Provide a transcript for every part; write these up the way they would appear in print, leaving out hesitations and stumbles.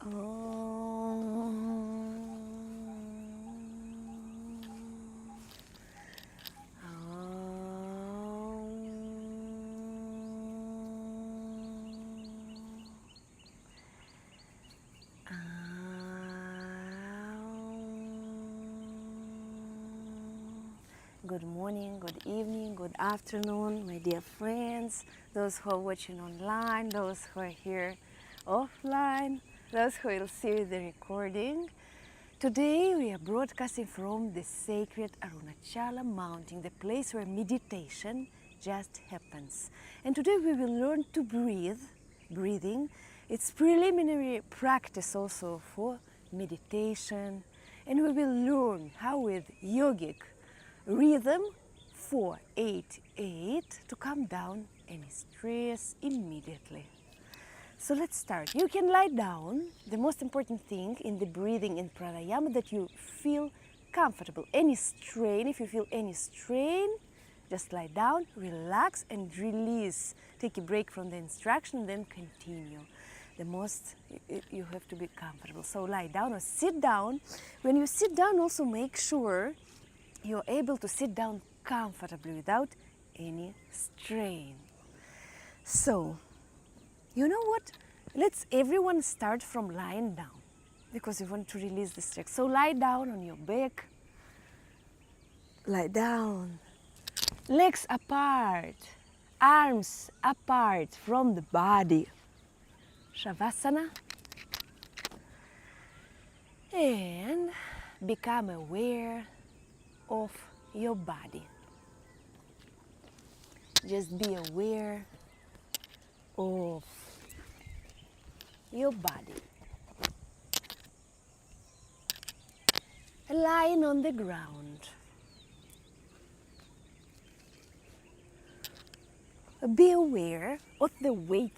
Good morning, good evening, good afternoon, my dear friends, those who are watching online, those who are here offline, those who will see the recording. Today we are broadcasting from the sacred Arunachala mountain, the place where meditation just happens. And today we will learn to breathe. Breathing, it's preliminary practice also for meditation. And we will learn how with yogic rhythm 4-8-8 to calm down any stress immediately. So let's start. You can lie down. The most important thing in the breathing in pranayama that you feel comfortable. Any strain, if you feel any strain, just lie down, relax and release. Take a break from the instruction and then continue. The most you have to be comfortable. So lie down or sit down. When you sit down, also make sure you're able to sit down comfortably without any strain. So, you know what? Let's everyone start from lying down because we want to release the stress. So lie down on your back. Lie down. Legs apart. Arms apart from the body. Shavasana. And become aware of your body. Just be aware of your body. Lying on the ground. Be aware of the weight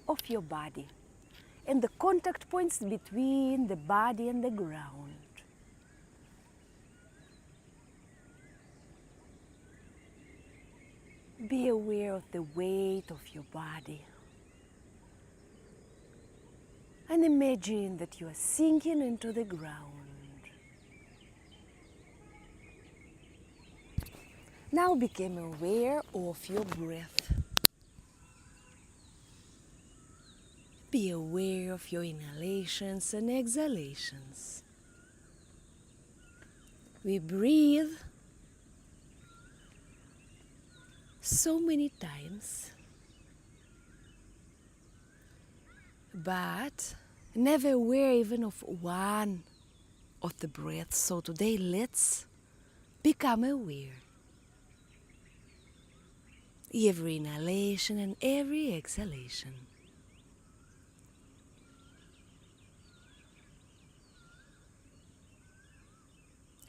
of your body and the contact points between the body and the ground. Be aware of the weight of your body. And imagine that you are sinking into the ground. Now become aware of your breath. Be aware of your inhalations and exhalations. We breathe so many times, but never aware even of one of the breaths. So today let's become aware. Every inhalation and every exhalation.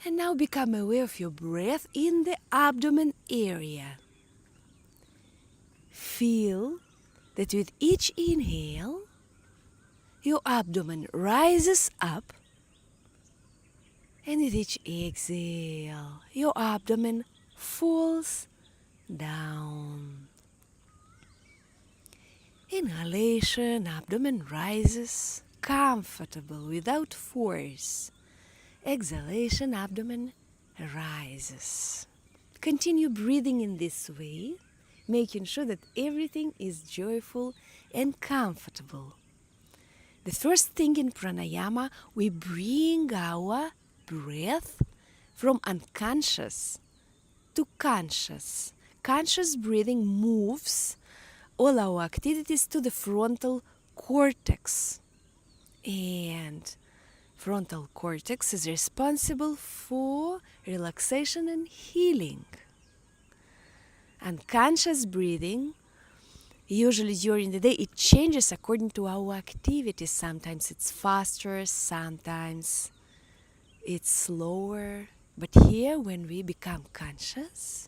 And now become aware of your breath in the abdomen area. Feel that with each inhale, your abdomen rises up, and with each exhale, your abdomen falls down. Inhalation, abdomen rises, comfortable, without force. Exhalation, abdomen rises. Continue breathing in this way, making sure that everything is joyful and comfortable. The first thing in pranayama, we bring our breath from unconscious to conscious. Conscious breathing moves all our activities to the frontal cortex. And frontal cortex is responsible for relaxation and healing. Unconscious breathing, usually during the day, it changes according to our activities. Sometimes it's faster, sometimes it's slower. But here, when we become conscious,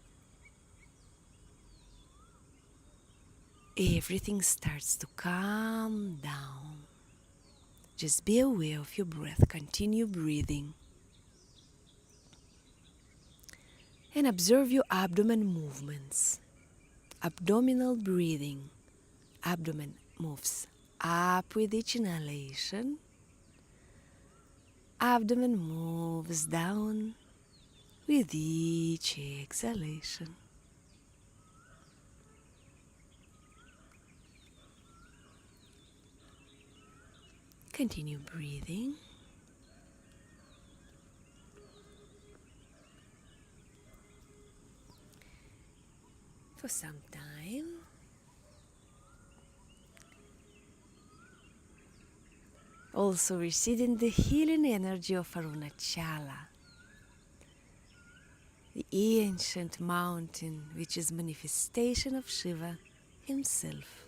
everything starts to calm down. Just be aware of your breath. Continue breathing. And observe your abdomen movements. Abdominal breathing. Abdomen moves up with each inhalation. Abdomen moves down with each exhalation. Continue breathing. For some time. Also receiving the healing energy of Arunachala, the ancient mountain which is manifestation of Shiva himself.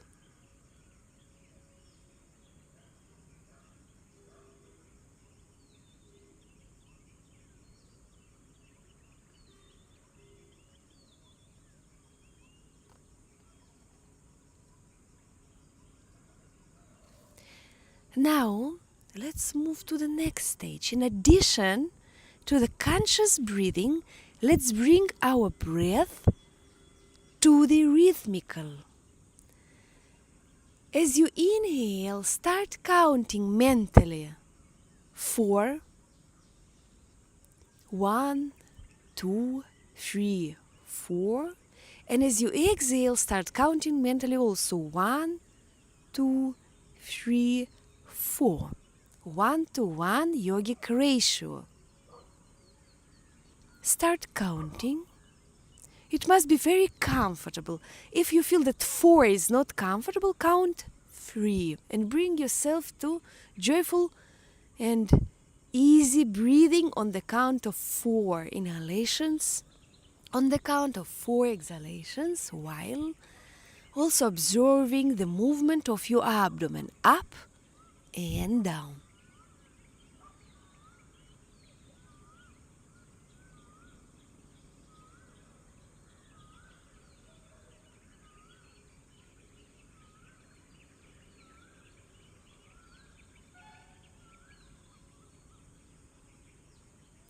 Now, let's move to the next stage. In addition to the conscious breathing, let's bring our breath to the rhythmical. As you inhale, start counting mentally. 4, 1, 2, 3, 4. And as you exhale, start counting mentally also. 1, 2, 3, 4. 1-to-1 yogic ratio. Start counting. It must be very comfortable. If you feel that 4 is not comfortable, count 3 and bring yourself to joyful and easy breathing on the count of 4 inhalations, on the count of 4 exhalations, while also observing the movement of your abdomen up and down.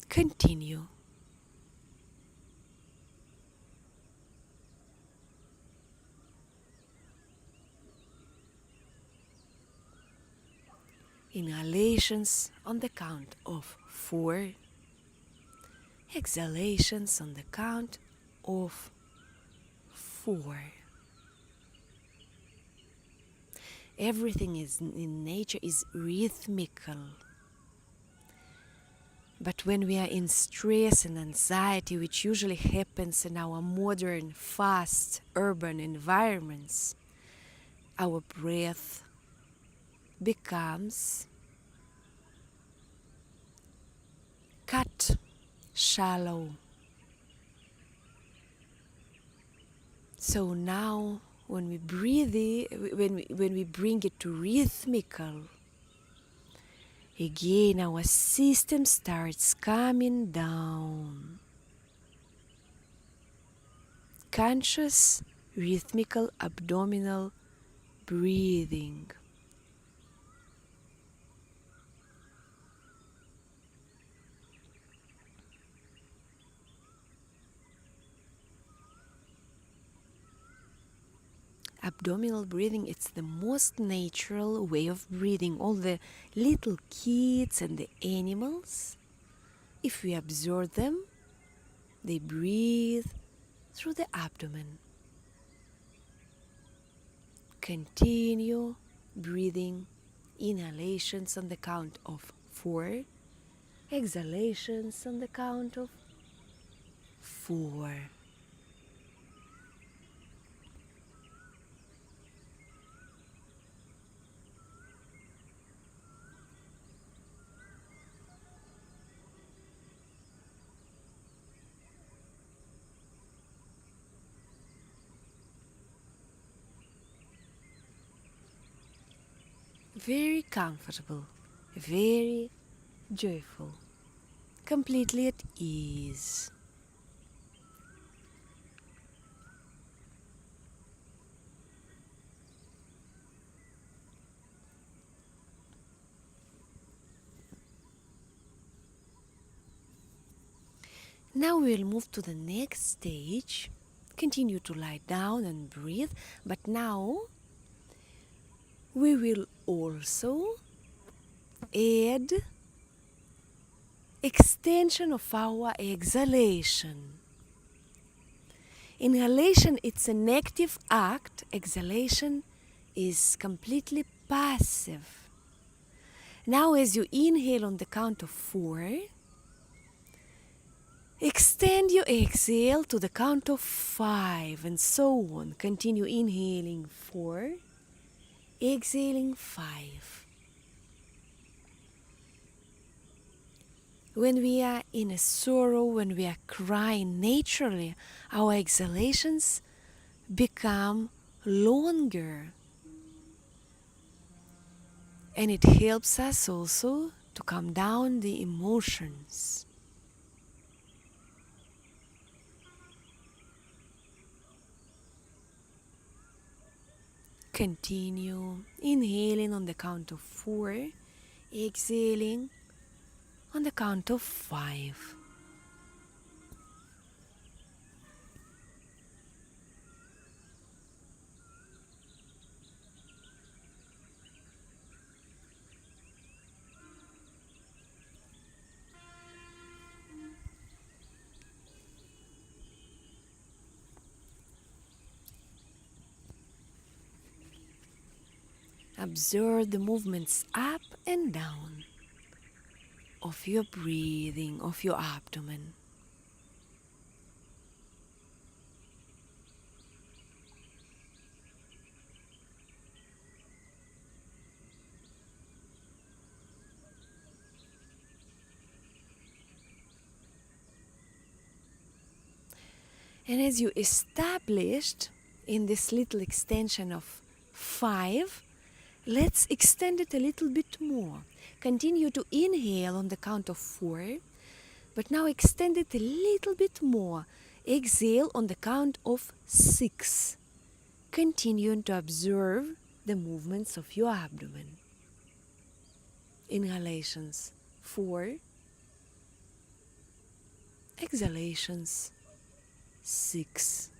Continue. Inhalations on the count of 4. Exhalations on the count of 4. Everything in nature is rhythmical. But when we are in stress and anxiety, which usually happens in our modern, fast, urban environments, our breath becomes cut, shallow. So now, when we breathe, when we bring it to rhythmical, again our system starts coming down. Conscious, rhythmical, abdominal breathing. Abdominal breathing, it's the most natural way of breathing. All the little kids and the animals, if we observe them, they breathe through the abdomen. Continue breathing, inhalations on the count of 4, exhalations on the count of 4. Very comfortable, very joyful, completely at ease. Now we'll move to the next stage. Continue to lie down and breathe, but now we will also add extension of our exhalation. Inhalation, it's an active act. Exhalation is completely passive. Now as you inhale on the count of 4, extend your exhale to the count of 5 and so on. Continue inhaling 4, exhaling 5. When we are in a sorrow, when we are crying, naturally our exhalations become longer. And it helps us also to calm down the emotions. Continue inhaling on the count of 4, exhaling on the count of 5. Observe the movements up and down of your breathing, of your abdomen. And as you established in this little extension of 5, let's extend it a little bit more. Continue to inhale on the count of 4, but now extend it a little bit more. Exhale on the count of 6. Continue to observe the movements of your abdomen. Inhalations 4, exhalations 6.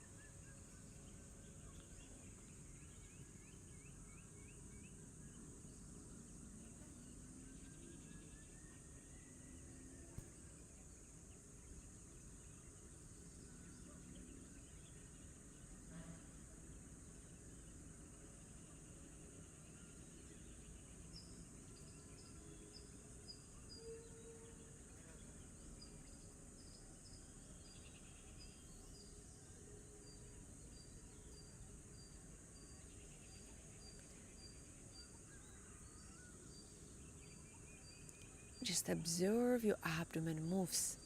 Just observe your abdomen moves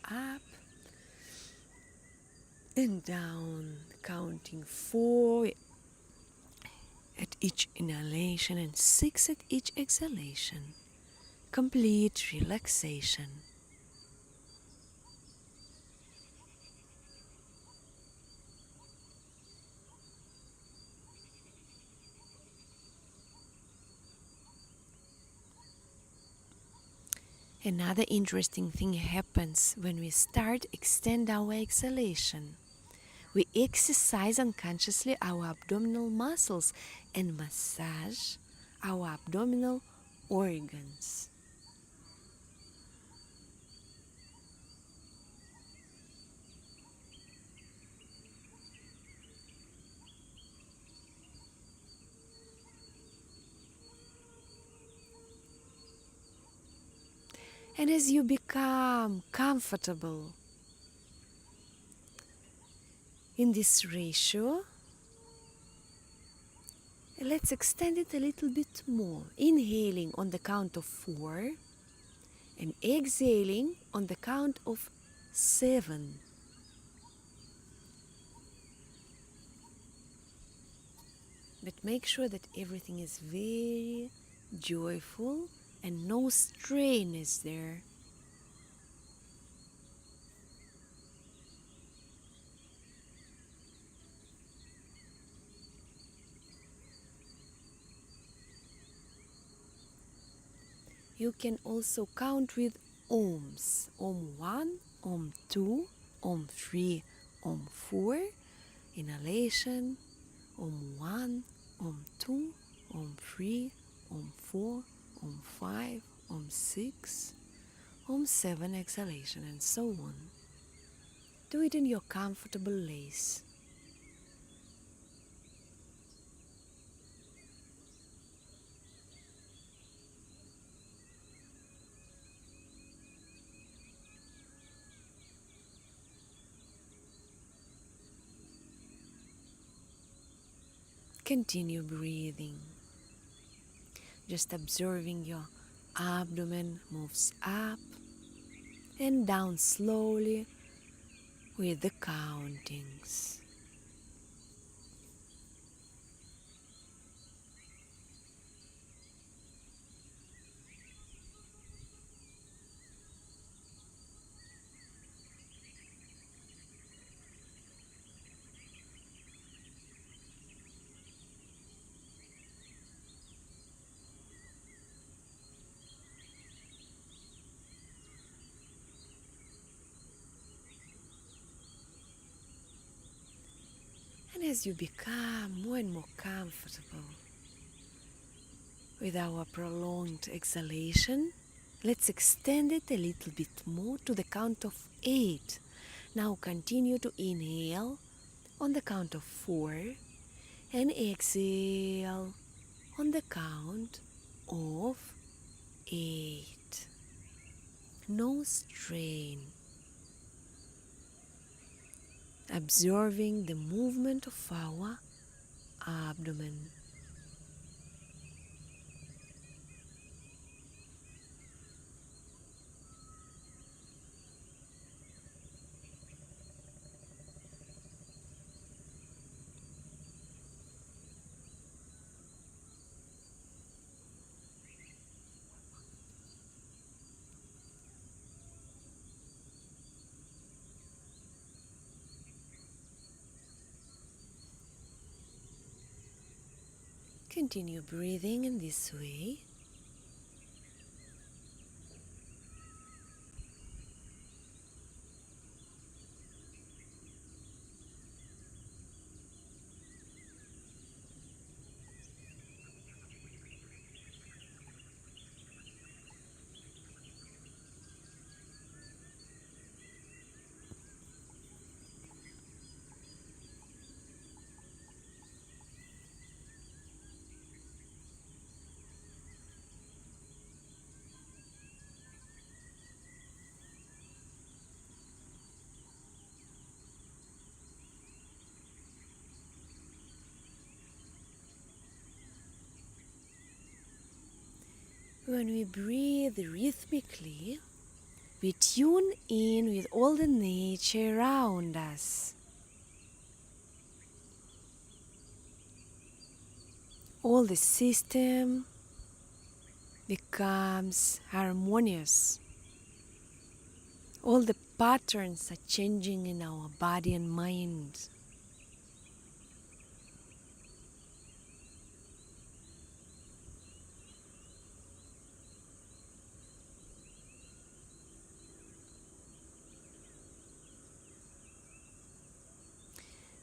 up and down, counting 4 at each inhalation and 6 at each exhalation. Complete relaxation. Another interesting thing happens when we start extend our exhalation. We exercise unconsciously our abdominal muscles and massage our abdominal organs. And as you become comfortable in this ratio, let's extend it a little bit more. Inhaling on the count of 4 and exhaling on the count of 7. But make sure that everything is very joyful and no strain is there. You can also count with ohms. Om 1, Om 2, Om 3, Om 4. Inhalation. Om 1, Om 2, 𝗵3, 𝗵4, 𝗵5, 𝗵6, 𝗵7 exhalation, and so on. Do it in your comfortable place. Continue breathing, just observing your abdomen moves up and down slowly with the countings. And as you become more and more comfortable with our prolonged exhalation, let's extend it a little bit more to the count of 8. Now continue to inhale on the count of 4 and exhale on the count of 8. No strain. Observing the movement of our abdomen. Continue breathing in this way. When we breathe rhythmically, we tune in with all the nature around us. All the system becomes harmonious. All the patterns are changing in our body and mind.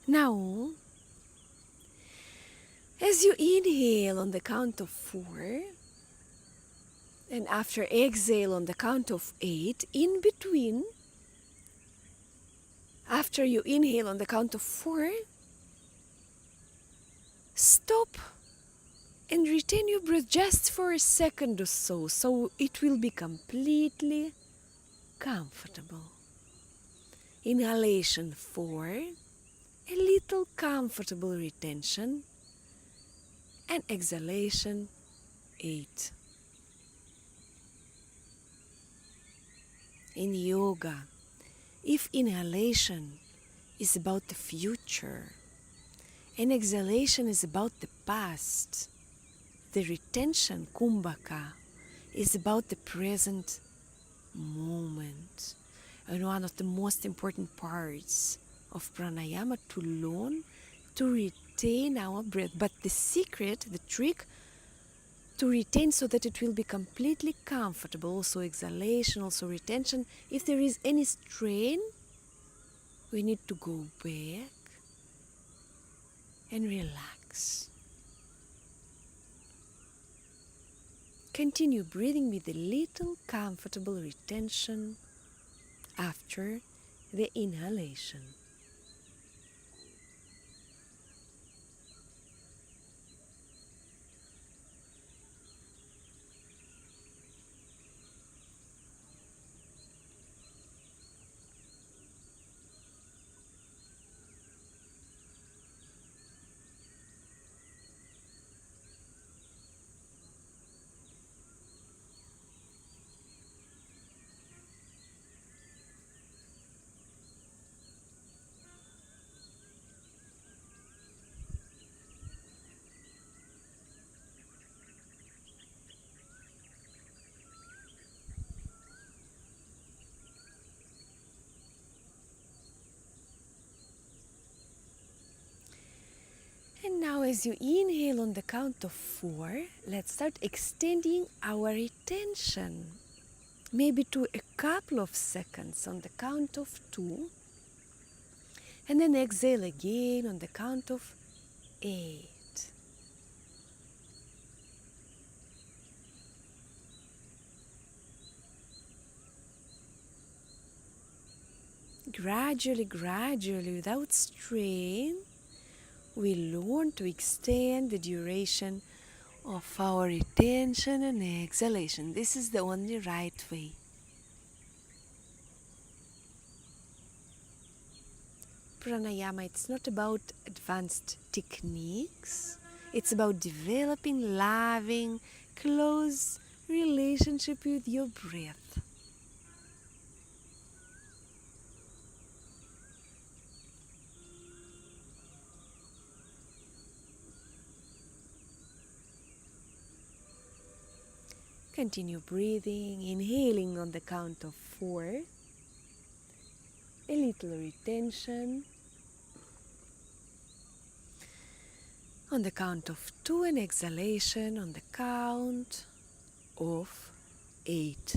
Now, as you inhale on the count of 4, and after exhale on the count of 8, in between, after you inhale on the count of 4, stop and retain your breath just for a second or so, so it will be completely comfortable. Inhalation 4, a little comfortable retention, and exhalation 8. In yoga, if inhalation is about the future and exhalation is about the past, the retention, 𝗵𝗶𝗃, is about the present moment. And one of the most important parts of pranayama to learn to retain our breath. But the secret, the trick, to retain so that it will be completely comfortable, also exhalation, also retention. If there is any strain, we need to go back and relax. Continue breathing with a little comfortable retention after the inhalation. And now as you inhale on the count of 4, let's start extending our retention. Maybe to a couple of seconds on the count of 2. And then exhale again on the count of 8. Gradually, without strain, we learn to extend the duration of our retention and exhalation. This is the only right way. Pranayama, it's not about advanced techniques. It's about developing loving, close relationship with your breath. Continue breathing, inhaling on the count of 4. A little retention. On the count of 2 and exhalation on the count of 8.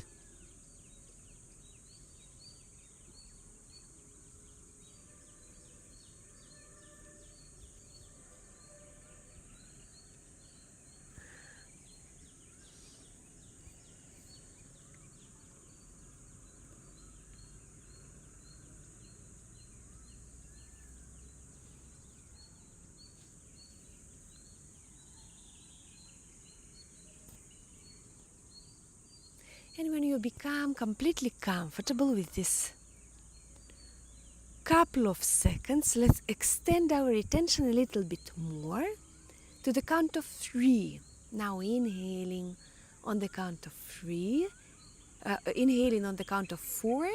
And when you become completely comfortable with this couple of seconds, let's extend our retention a little bit more to the count of 3. Now inhaling on the count of 3, inhaling on the count of 4,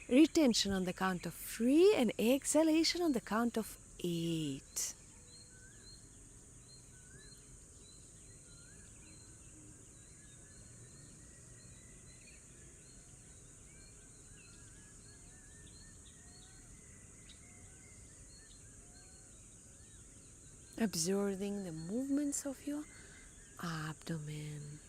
retention on the count of 3, and exhalation on the count of 8. Observing the movements of your abdomen.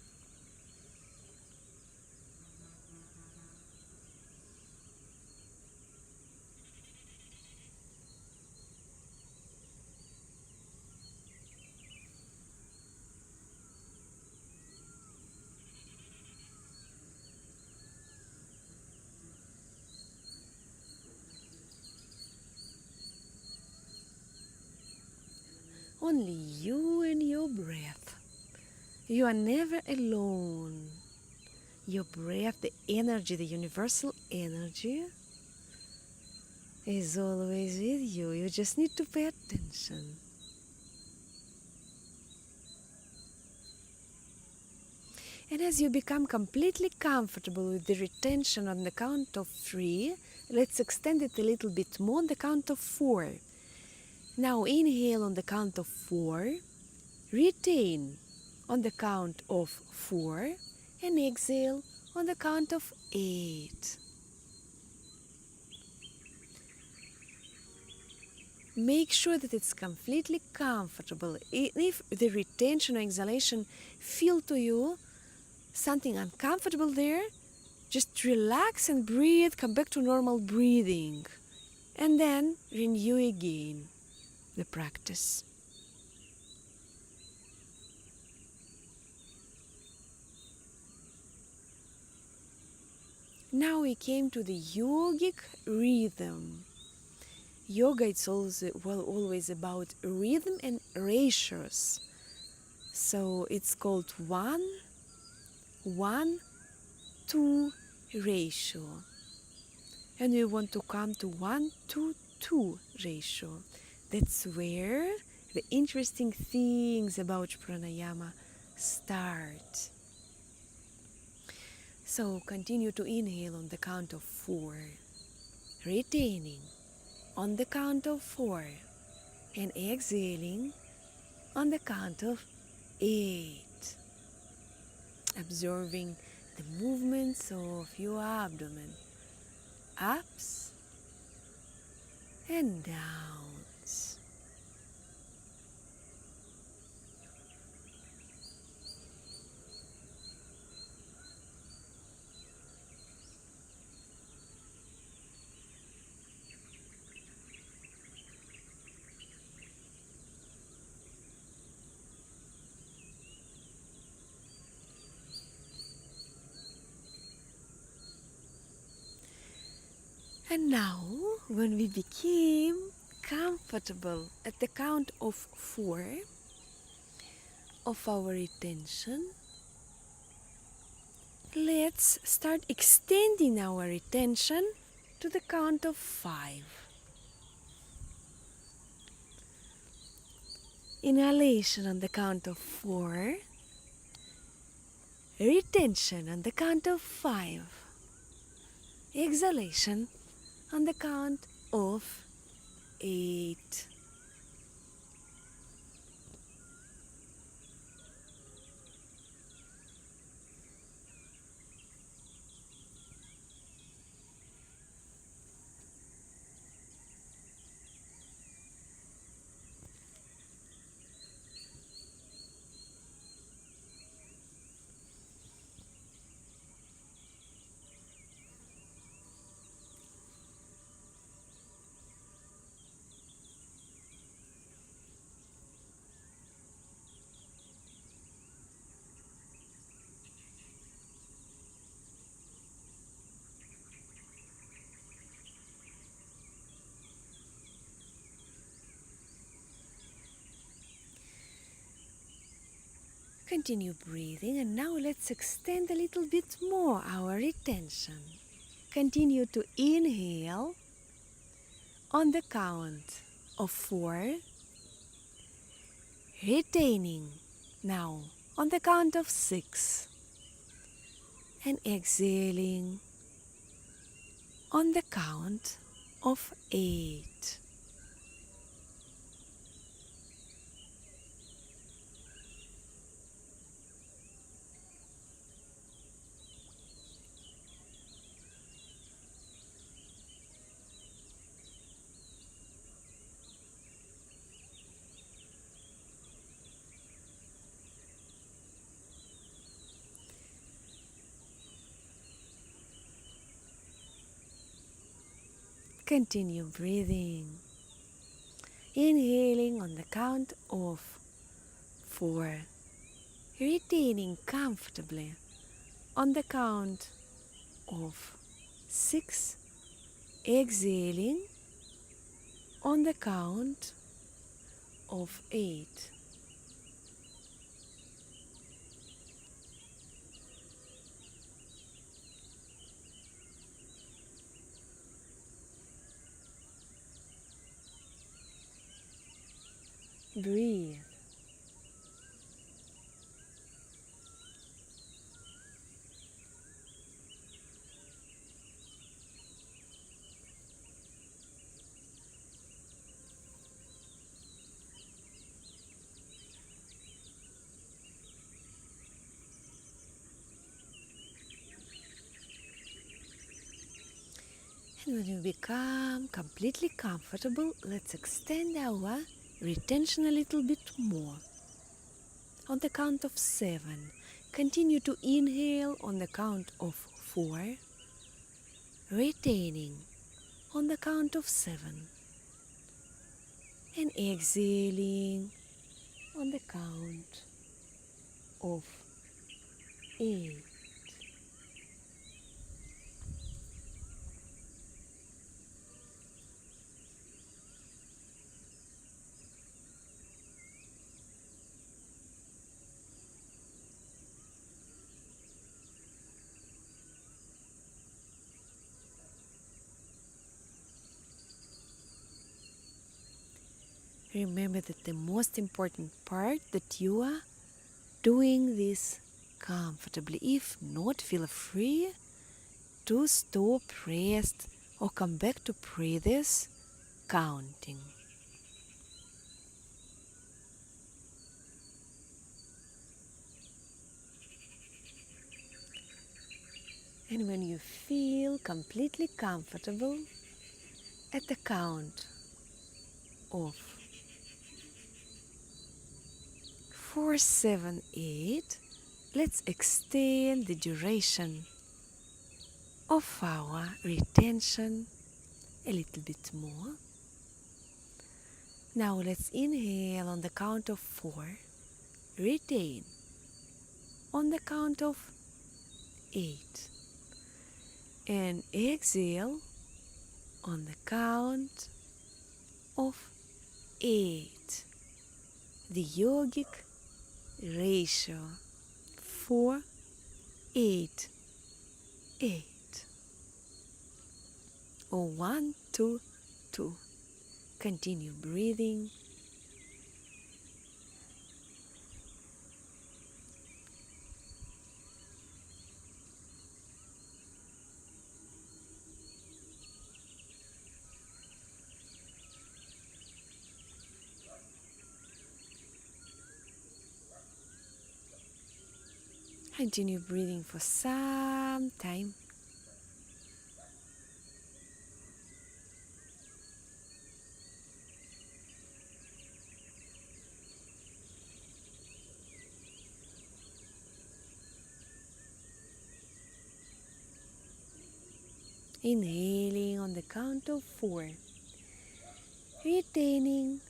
Only you and your breath. You are never alone. Your breath, the energy, the universal energy, is always with you. You just need to pay attention. And as you become completely comfortable with the retention on the count of 3, let's extend it a little bit more on the count of 4. Now inhale on the count of 4, retain on the count of 4, and exhale on the count of 8. Make sure that it's completely comfortable. If the retention or exhalation feel to you something uncomfortable there, just relax and breathe, come back to normal breathing, and then renew again the practice. Now we came to the yogic rhythm. Yoga, it's also, always about rhythm and ratios. So it's called 1:1:2 ratio. And we want to come to 1:2 ratio. That's where the interesting things about pranayama start. So continue to inhale on the count of 4, retaining on the count of 4, and exhaling on the count of 8. Observing the movements of your abdomen, ups and downs. And now, when we became comfortable at the count of 4 of our retention, let's start extending our retention to the count of 5. Inhalation on the count of 4, retention on the count of 5, exhalation on the count of 8. Continue breathing, and now let's extend a little bit more our retention. Continue to inhale on the count of 4, retaining now on the count of 6, and exhaling on the count of 8. Continue breathing. Inhaling on the count of 4, retaining comfortably on the count of 6, exhaling on the count of 8. Breathe. And when you become completely comfortable, let's extend our retention a little bit more. On the count of 7, continue to inhale on the count of 4, retaining on the count of 7, and exhaling on the count of 8. Remember that the most important part that you are doing this comfortably. If not, feel free to stop, rest, or come back to previous counting. And when you feel completely comfortable, at the count of 4, 7, 8, let's extend the duration of our retention a little bit more. Now let's inhale on the count of 4, retain on the count of 8, and exhale on the count of 8. The yogic ratio 4, 8, 8, or 1, 2, 2. Continue breathing. Continue breathing for some time. Inhaling on the count of 4, retaining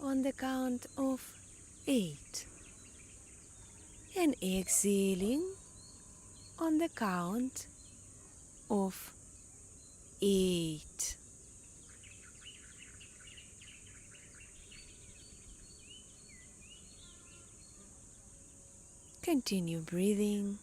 on the count of 8, and exhaling on the count of 8. Continue breathing.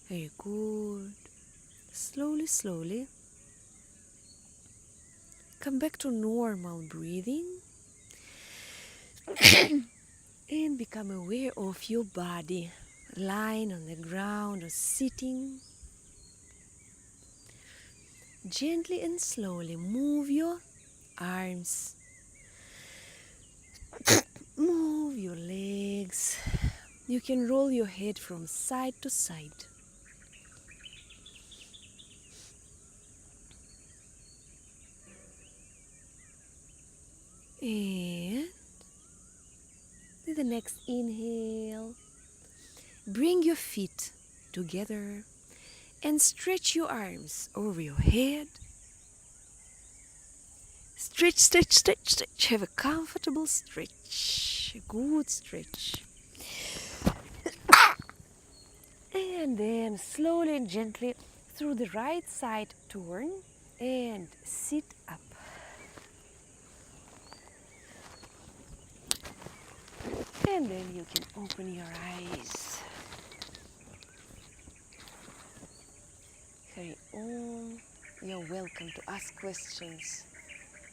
Very good. Slowly, slowly, come back to normal breathing and become aware of your body, lying on the ground or sitting. Gently and slowly move your arms, move your legs. You can roll your head from side to side. And with the next inhale, bring your feet together and stretch your arms over your head. Stretch, stretch, stretch, stretch. Have a comfortable stretch, a good stretch. And then slowly and gently through the right side turn and sit up. And then you can open your eyes. Carry on. You're welcome to ask questions.